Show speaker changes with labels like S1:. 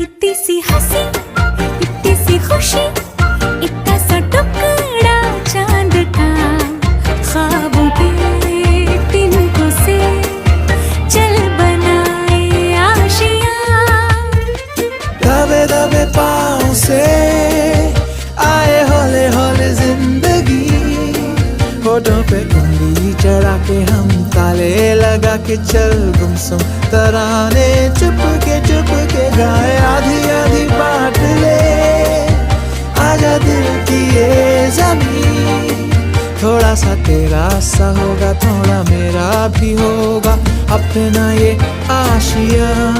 S1: इतनी सी हंसी, इतनी सी खुशी, इतना सा टुकड़ा चांद का, ख्वाबों के तिनकों से चल बनाए आशियाँ।
S2: दबे दबे पाँव से आए हौले हौले जिंदगी, होठों पे उंगली चढ़ा के हम ताले लगा के चल गुमसुम तराने चुप के गाए, आधी आधी बांट ले आजा दिल की ये ज़मीन। थोड़ा सा तेरा सा होगा, थोड़ा मेरा भी होगा, अपना ये आशियाँ।